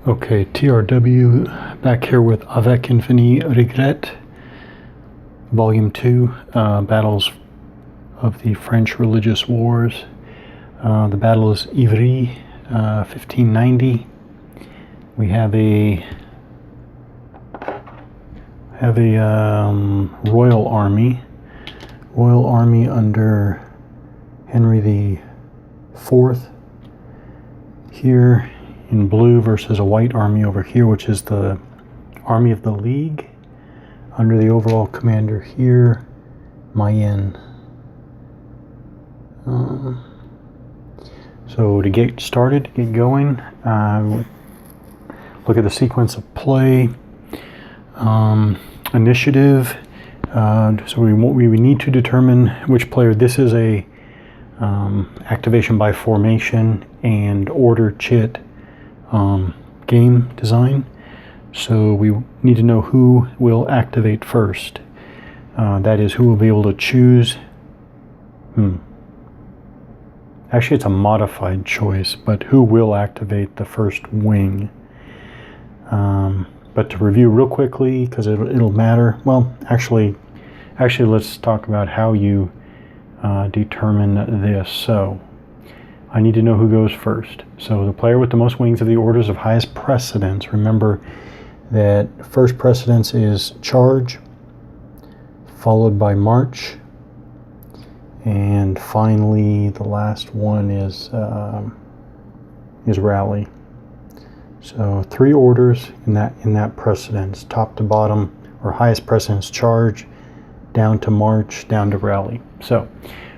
Okay, TRW back here with Avec Infini Regret, Volume 2, Battles of the French Religious Wars. The battle is Ivry, 1590. We have a royal army under Henry the IV here in blue versus a white army over here, which is the Army of the League under the overall commander here, Mayenne. So to get started, get going, look at the sequence of play, initiative. So we need to determine which player. This is a activation by formation and order chit game design. So we need to know who will activate first. That is, who will be able to choose. Actually, it's a modified choice, but who will activate the first wing. But to review real quickly, because it'll matter. Well, actually, let's talk about how you determine this. So I need to know who goes first. So the player with the most wings of the orders of highest precedence. Remember that first precedence is charge, followed by march, and finally the last one is rally. So 3 orders in that precedence, top to bottom, or highest precedence: charge, down to march, down to rally. So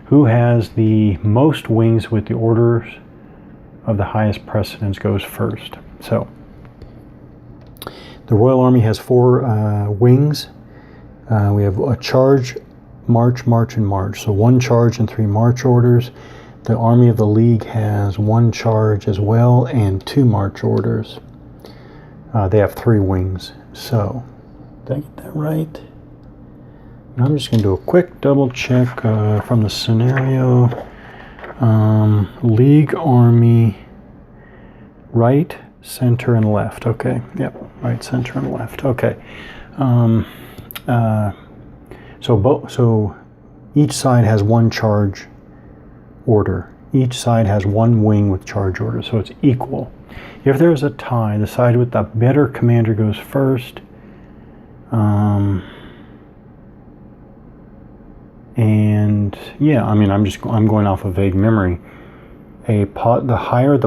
who has the most wings with the orders of the highest precedence goes first. So the Royal Army has 4 wings. We have a charge, march, march, and march. So 1 charge and 3 march orders. The Army of the League has 1 charge as well and 2 march orders. They have 3 wings. So did I get that right? I'm just going to do a quick double check from the scenario. League Army, right, center, and left. Okay, yep, right, center, and left. Okay. So each side has 1 charge order. Each side has 1 wing with charge order, so it's equal. If there's a tie, the side with the better commander goes first. And yeah, I mean, I'm going off of vague memory. The higher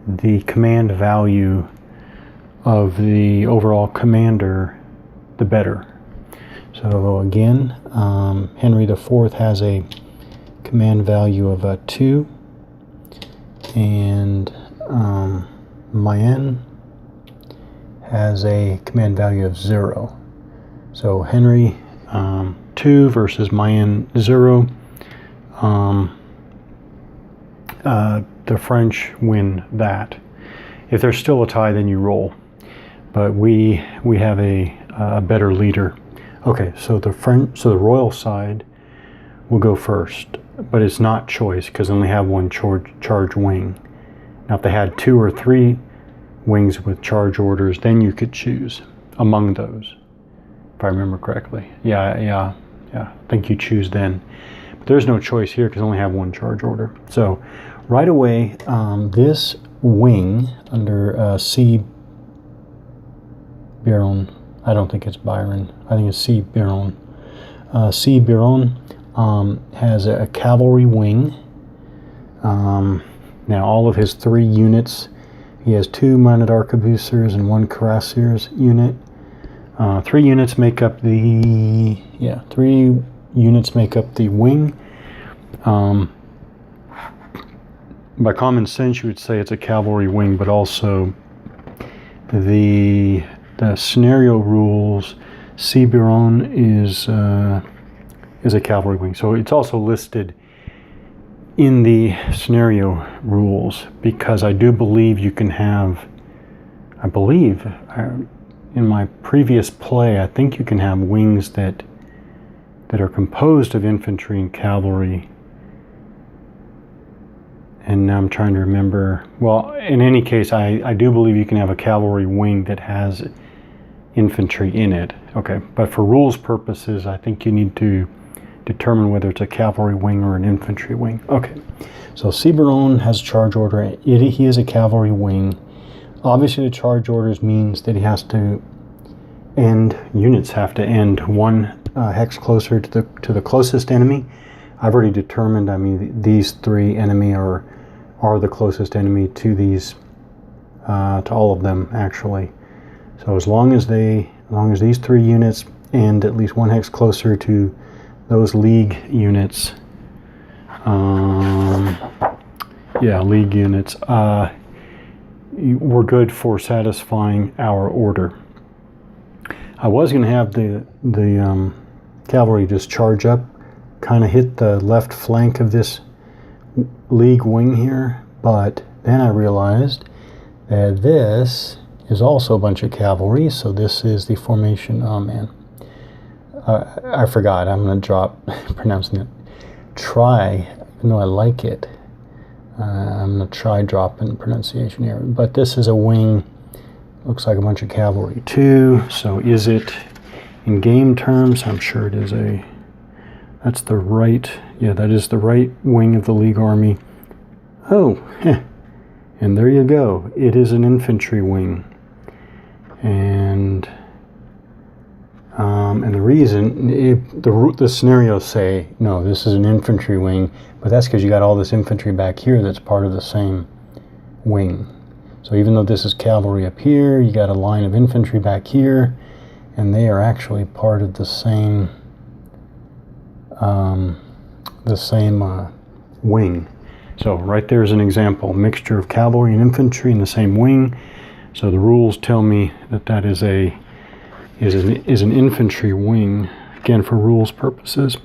the command value of the overall commander, the better. So again, Henry IV has a command value of 2, and Mayenne has a command value of 0. So Henry 2 versus Mayenne 0. The French win that. If there's still a tie, then you roll. But we have a better leader. Okay, so the royal side will go first, but it's not choice because they only have 1 charge wing. Now, if they had 2 or 3 wings with charge orders, then you could choose among those. If I remember correctly. Yeah, I think you choose then. But there's no choice here because I only have 1 charge order. So right away, this wing under C. Baron, I don't think it's Byron, I think it's C. Baron. C. Baron has a cavalry wing. Now all of his 3 units, he has 2 mounted arquebusiers and 1 cuirassiers unit. 3 units make up the 3 units make up the wing. By common sense, you would say it's a cavalry wing, but also the scenario rules. C. Baron is a cavalry wing, so it's also listed in the scenario rules because I do believe you can have. In my previous play, I think you can have wings that are composed of infantry and cavalry and now I'm trying to remember. Well, in any case, I do believe you can have a cavalry wing that has infantry in it. Okay, but for rules purposes, I think you need to determine whether it's a cavalry wing or an infantry wing. Okay, so Ciberon has a charge order. He is a cavalry wing. Obviously, the charge orders means that he has to end, units have to end one hex closer to the closest enemy. I've already determined, I mean, these three enemy are the closest enemy to these, to all of them, actually. So as long as these three units end at least one hex closer to those league units, league units, we're good for satisfying our order. I was going to have the cavalry just charge up, kind of hit the left flank of this league wing here, but then I realized that this is also a bunch of cavalry, so this is the formation. Oh man, I forgot. I'm going to drop pronouncing it. Try, even though I like it. I'm going to try dropping pronunciation here, but this is a wing. Looks like a bunch of cavalry too. So is it in game terms? I'm sure it is that's the right, yeah, that is the right wing of the League Army. Oh, and there you go. It is an infantry wing. And the reason, the scenarios say, no, this is an infantry wing, but that's because you got all this infantry back here that's part of the same wing. So even though this is cavalry up here, you got a line of infantry back here, and they are actually part of the same wing. So right there is an example, mixture of cavalry and infantry in the same wing. So the rules tell me that is an infantry wing, again for rules purposes.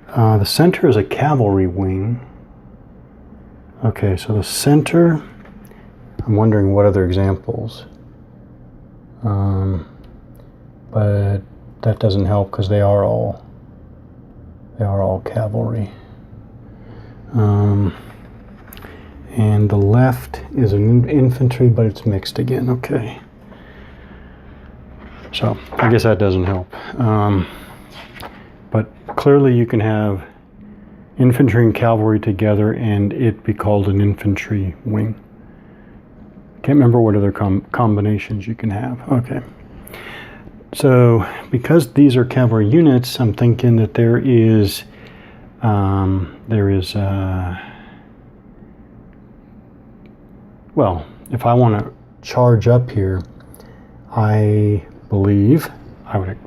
The center is a cavalry wing. Okay, so the center, I'm wondering what other examples. But that doesn't help because they are all cavalry. And the left is an infantry, but it's mixed again. Okay. So I guess that doesn't help. But clearly you can have infantry and cavalry together and it be called an infantry wing. Can't remember what other combinations you can have. Okay. So because these are cavalry units, I'm thinking that there is well, if I want to charge up here, I believe I would,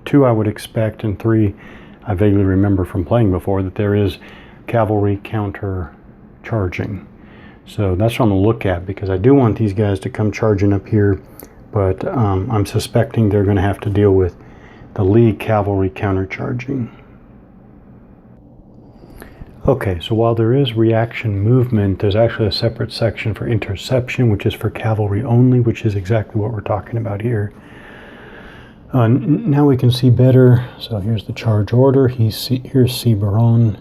two I would expect, and three I vaguely remember from playing before, that there is cavalry counter charging. So that's what I'm going to look at, because I do want these guys to come charging up here, but I'm suspecting they're going to have to deal with the League cavalry counter charging. Okay, so while there is reaction movement, there's actually a separate section for interception, which is for cavalry only, which is exactly what we're talking about here. Now we can see better. So here's the charge order. Here's Ciberon.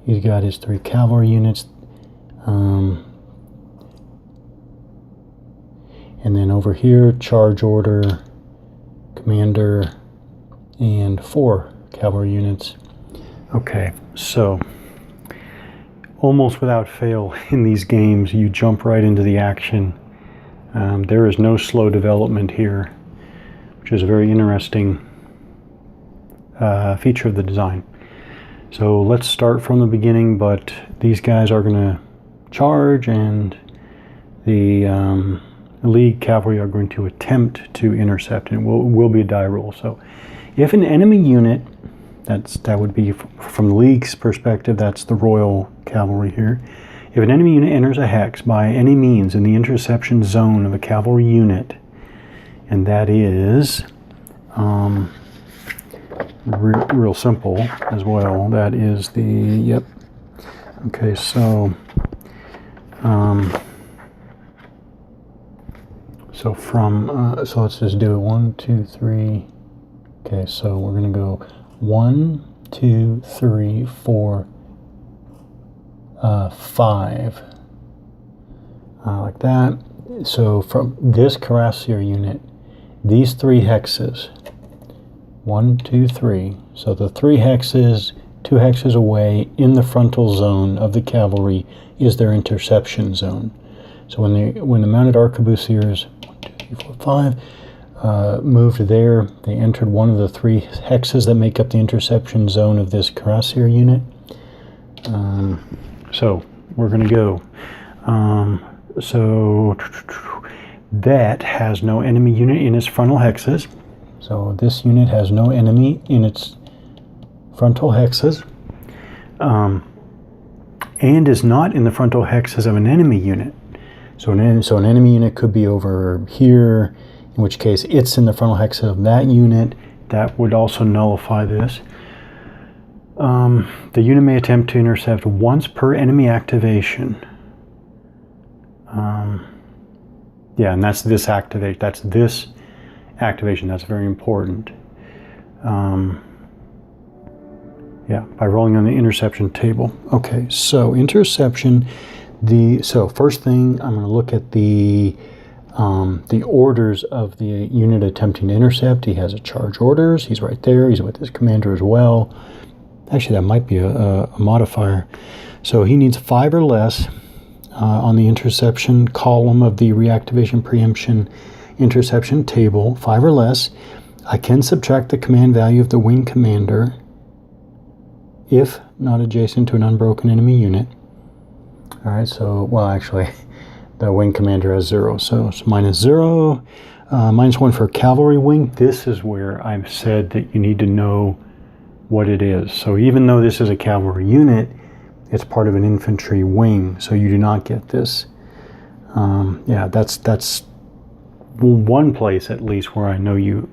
He's got his 3 cavalry units. And then over here, charge order, commander, and 4 cavalry units. Okay, so almost without fail in these games, you jump right into the action. There is no slow development here, which is a very interesting feature of the design. So let's start from the beginning, but these guys are going to charge, and the League cavalry are going to attempt to intercept, and it will be a die roll. So if an enemy unit, that would be, from the League's perspective, that's the Royal Cavalry here. If an enemy unit enters a hex by any means in the interception zone of a cavalry unit, and that is real simple as well, that is the, yep. Okay, so so let's just do it. 1, 2, 3. Okay, so we're gonna go 1, 2, 3, 4. 5. Like that. So from this cuirassier unit, these 3 hexes, 1, 2, 3. So the 3 hexes, 2 hexes away in the frontal zone of the cavalry is their interception zone. So when the mounted arquebusiers 1, 2, 3, 4, 5 moved there, they entered one of the 3 hexes that make up the interception zone of this cuirassier unit. So we're going to go. So that has no enemy unit in its frontal hexes. So this unit has no enemy in its frontal hexes, and is not in the frontal hexes of an enemy unit. So an enemy unit could be over here, in which case it's in the frontal hex of that unit. That would also nullify this. The unit may attempt to intercept once per enemy activation. Yeah, and that's this activation. That's this activation. That's very important. Yeah, by rolling on the interception table. Okay, so interception. So first thing, I'm going to look at the orders of the unit attempting to intercept. He has a charge orders. He's right there. He's with his commander as well. Actually, that might be a modifier. So he needs 5 or less on the interception column of the reactivation preemption interception table. 5 or less. I can subtract the command value of the wing commander if not adjacent to an unbroken enemy unit. All right, so, well, actually, the wing commander has 0, so it's -0. -1 for cavalry wing. This is where I've said that you need to know what it is. So even though this is a cavalry unit, it's part of an infantry wing, so you do not get this. Yeah, that's one place at least where I know you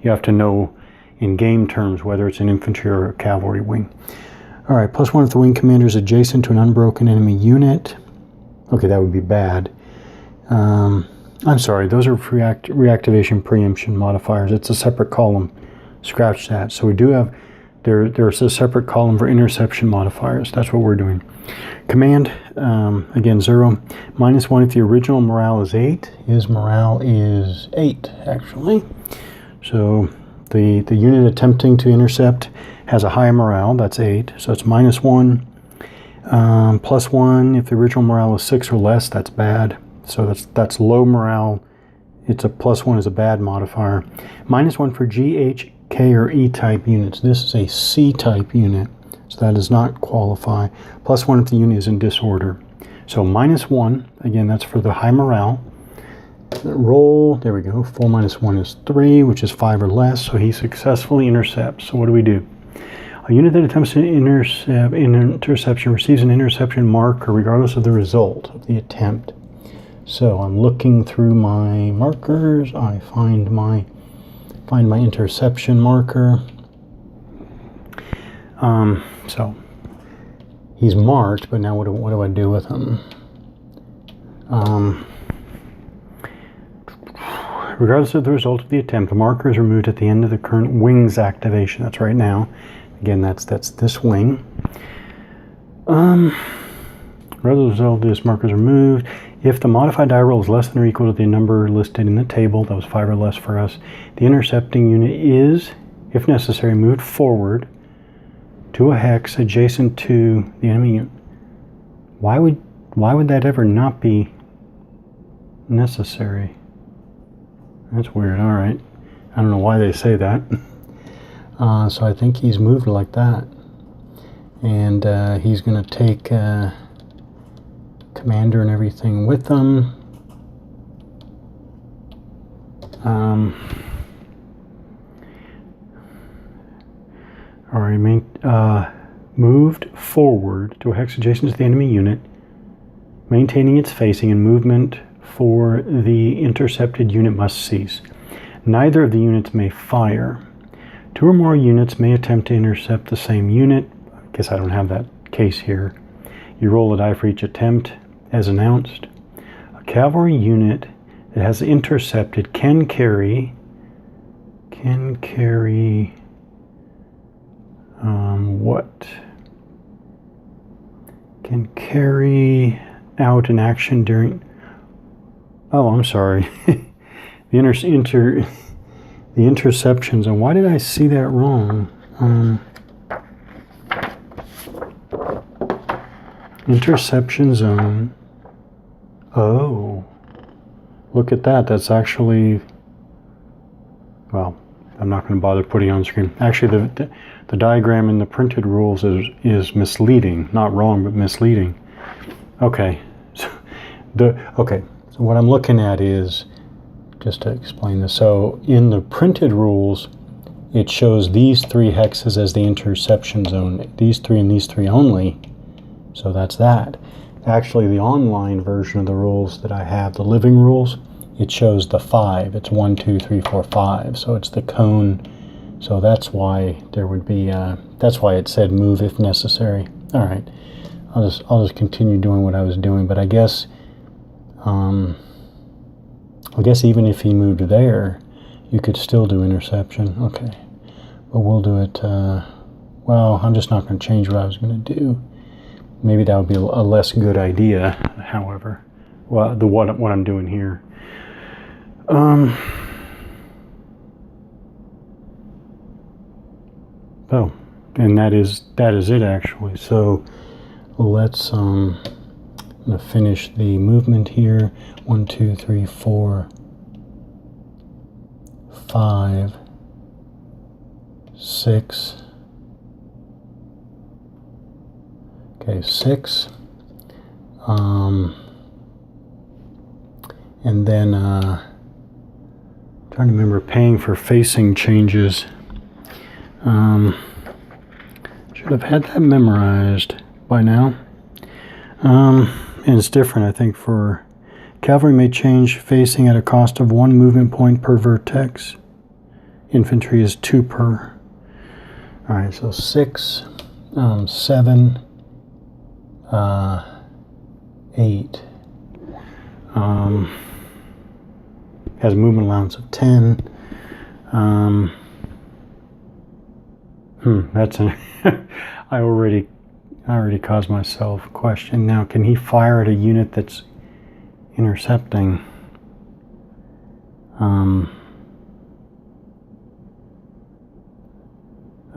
have to know in game terms whether it's an infantry or a cavalry wing. All right, +1 if the wing commander is adjacent to an unbroken enemy unit. Okay, that would be bad. I'm sorry, those are reactivation preemption modifiers. It's a separate column. Scratch that. So we do have, there's a separate column for interception modifiers. That's what we're doing. Command, again, 0. -1 if the original morale is 8. His morale is 8, actually. So the unit attempting to intercept has a high morale, that's 8, so it's -1. +1 if the original morale is 6 or less, that's bad. So that's low morale. It's a +1 is a bad modifier. -1 for G, H, K, or E type units. This is a C type unit, so that does not qualify. +1 if the unit is in disorder. So -1, again, that's for the high morale. Roll, there we go. 4 - 1 is 3, which is 5 or less, so he successfully intercepts. So what do we do? A unit that attempts to intercept in interception receives an interception marker regardless of the result of the attempt. So I'm looking through my markers. I find my interception marker. So he's marked, but now what do I do with him? Regardless of the result of the attempt, the marker is removed at the end of the current wing's activation. That's right now. Again, that's this wing. Regardless of the result, this marker is removed. If the modified die roll is less than or equal to the number listed in the table, that was 5 or less for us, the intercepting unit is, if necessary, moved forward to a hex adjacent to the enemy unit. Why would that ever not be necessary? That's weird. All right. I don't know why they say that. So I think he's moved like that. And he's going to take commander and everything with him. All right. Moved forward to a hex adjacent to the enemy unit, maintaining its facing, and movement for the intercepted unit must cease. Neither of the units may fire. 2 or more units may attempt to intercept the same unit. I guess I don't have that case here. You roll a die for each attempt as announced. A cavalry unit that has intercepted can carry what? can carry out an action during... Oh, I'm sorry. The interception zone. Why did I see that wrong? Interception zone. Oh, look at that. That's actually... Well, I'm not going to bother putting it on screen. Actually, the diagram in the printed rules is misleading. Not wrong, but misleading. Okay. So what I'm looking at is, just to explain this, so in the printed rules, it shows these 3 hexes as the interception zone, these 3 and these 3 only, so that's that. Actually, the online version of the rules that I have, the living rules, it shows the 5. It's 1, 2, 3, 4, 5, so it's the cone, so that's why there would be, that's why it said move if necessary. All right, I'll just continue doing what I was doing, but I guess even if he moved there, you could still do interception. Okay, but we'll do it, well, I'm just not going to change what I was going to do. Maybe that would be a less good idea, however, well, what I'm doing here. Oh, and that is it actually. So let's, I'm going to finish the movement here. 1, 2, 3, 4, 5, 6. Okay, 6. And then trying to remember paying for facing changes. Should have had that memorized by now. And it's different, I think, for cavalry may change facing at a cost of 1 movement point per vertex. Infantry is 2 per. All right, so 6, 7, 8. Has a movement allowance of 10. That's an I already caused myself a question. Now, can he fire at a unit that's intercepting?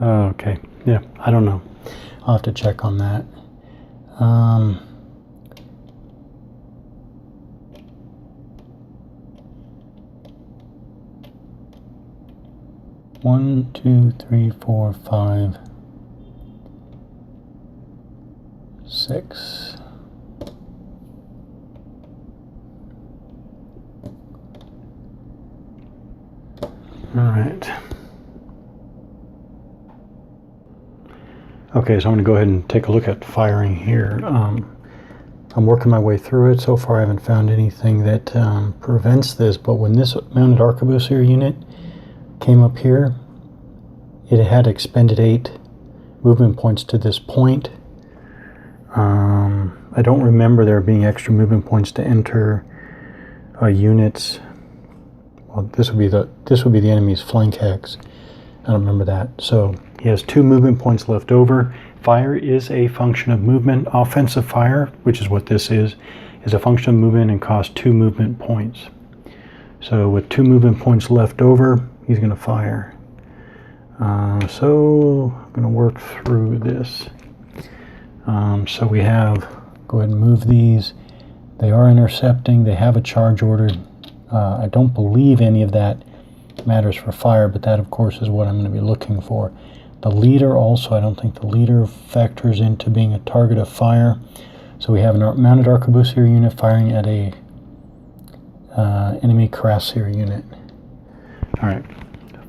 Okay, yeah, I don't know. I'll have to check on that. 1, 2, 3, 4, 5, 6. All right. Okay, so I'm going to go ahead and take a look at firing here. I'm working my way through it. So far I haven't found anything that prevents this, but when this mounted arquebusier unit came up here, it had expended 8 movement points to this point. I don't remember there being extra movement points to enter units. Well, this would be the enemy's flank hex. I don't remember that. So he has 2 movement points left over. Fire is a function of movement. Offensive fire, which is what this is a function of movement and costs 2 movement points. So with 2 movement points left over, he's going to fire. So I'm going to work through this. So we have, go ahead and move these. They are intercepting. They have a charge order. I don't believe any of that matters for fire, but that of course is what I'm going to be looking for. The leader also, I don't think the leader factors into being a target of fire. So we have a mounted arquebusier unit firing at a enemy cuirassier unit. All right,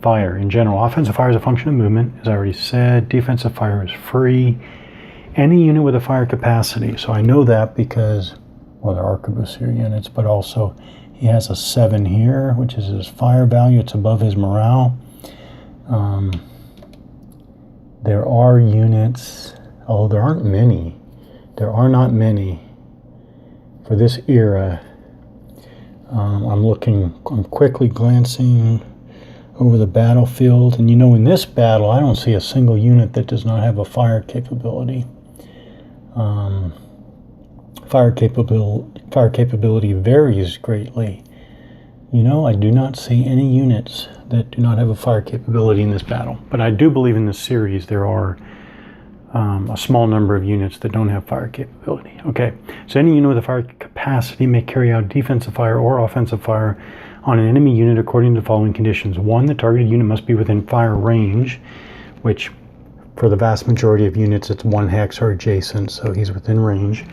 fire in general. Offensive fire is a function of movement, as I already said. Defensive fire is free. Any unit with a fire capacity. So I know that because, well, they're arquebusier units, but also he has a 7 here, which is his fire value. It's above his morale. There are units, although there aren't many. There are not many for this era. I'm quickly glancing over the battlefield, and you know, in this battle, I don't see a single unit that does not have a fire capability. fire capability varies greatly. You know, I do not see any units that do not have a fire capability in this battle. But I do believe in this series there are a small number of units that don't have fire capability. Okay, so any unit with a fire capacity may carry out defensive fire or offensive fire on an enemy unit according to the following conditions. 1, the targeted unit must be within fire range, which for the vast majority of units it's 1 hex or adjacent, so he's within range.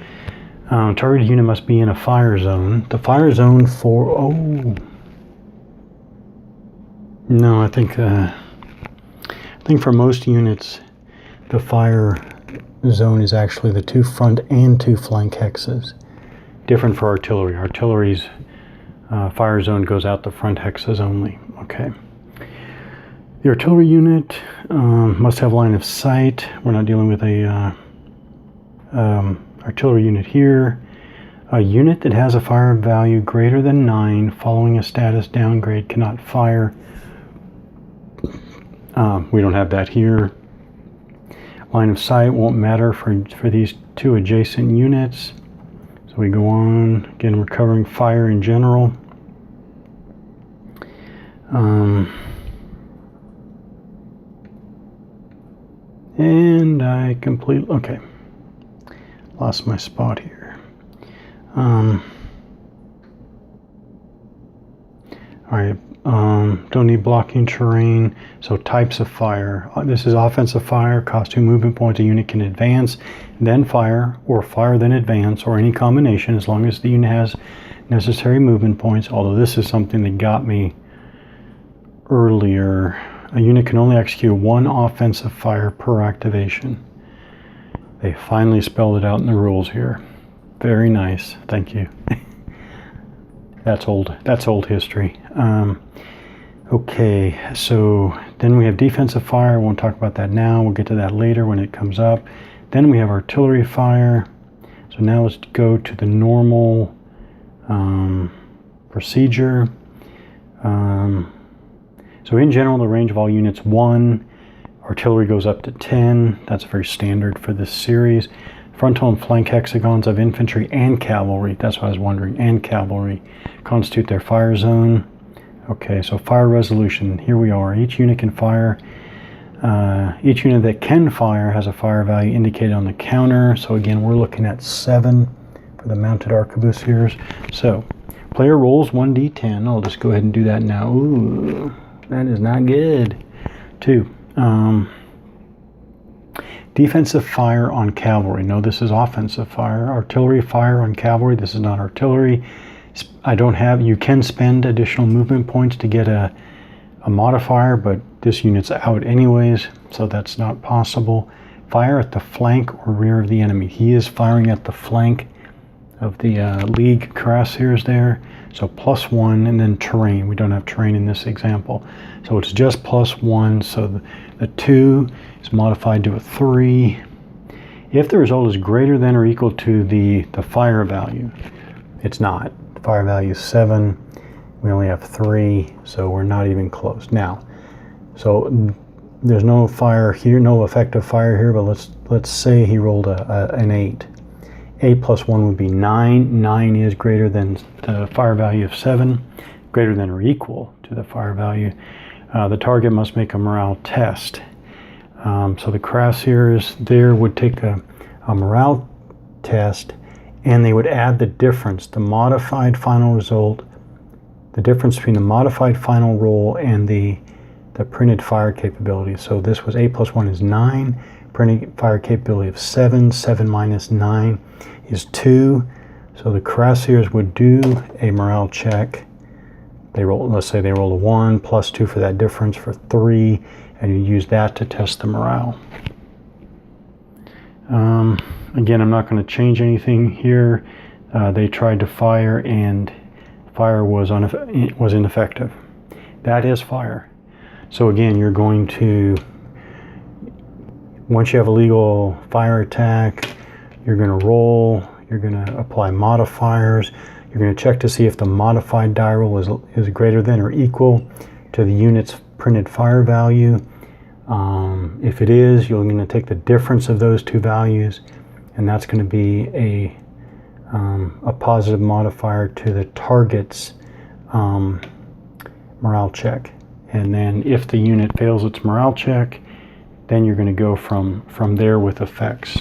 Targeted unit must be in a fire zone. The fire zone for, no, I think for most units the fire zone is actually the 2 front and 2 flank hexes. Different for artillery. Artillery's fire zone goes out the front hexes only. Okay. The artillery unit must have line of sight. We're not dealing with a artillery unit here. A unit that has a fire value greater than 9 following a status downgrade cannot fire. We don't have that here. Line of sight won't matter for these 2 adjacent units. So we go on. Again, we're covering fire in general. And I okay. Lost my spot here. All right. Don't need blocking terrain. So types of fire. This is offensive fire. Cost 2 movement points. A unit can advance, then fire, or fire then advance, or any combination as long as the unit has necessary movement points. Although this is something that got me earlier. A unit can only execute 1 offensive fire per activation. They finally spelled it out in the rules here. Very nice. Thank you. That's old history. Okay, so then we have defensive fire. I won't talk about that now. We'll get to that later when it comes up. Then we have artillery fire. So now let's go to the normal procedure. So in general, the range of all units 1. Artillery goes up to 10. That's very standard for this series. Frontal and flank hexagons of infantry and cavalry, that's what I was wondering, and cavalry constitute their fire zone. Okay, so fire resolution, here we are. Each unit can fire. Each unit that can fire has a fire value indicated on the counter. So again, we're looking at 7 for the mounted arquebusiers. So player rolls 1d10. I'll just go ahead and do that now. Ooh, that is not good. 2. Defensive fire on cavalry. No, this is offensive fire. Artillery fire on cavalry. This is not artillery. You can spend additional movement points to get a modifier, but this unit's out anyways, so that's not possible. Fire at the flank or rear of the enemy. He is firing at the flank of the League cuirassiers there. So +1, and then terrain. We don't have terrain in this example. So it's just +1, so the 2 is modified to a 3. If the result is greater than or equal to the fire value, it's not. The fire value is 7. We only have 3, so we're not even close. Now, so there's no fire here, no effective fire here, but let's say he rolled an 8. 8 plus 1 would be 9. 9 is greater than the fire value of 7, greater than or equal to the fire value. The target must make a morale test. So the cuirassiers there would take a morale test, and they would add the difference, the modified final result, the difference between the modified final roll and the printed fire capability. So this was 8 plus 1 is 9. Printed fire capability of 7. 7 minus 9 is 2. So the cuirassiers would do a morale check. They roll, let's say they roll a 1 plus 2 for that difference for 3, and you use that to test the morale. Again, I'm not going to change anything here. They tried to fire, and fire was ineffective. That is fire. So again, you're going to, once you have a legal fire attack, you're going to roll, you're going to apply modifiers, you're going to check to see if the modified die roll is greater than or equal to the unit's printed fire value. If it is, you're going to take the difference of those two values, and that's going to be a a positive modifier to the target's morale check. And then if the unit fails its morale check, then you're going to go from there with effects.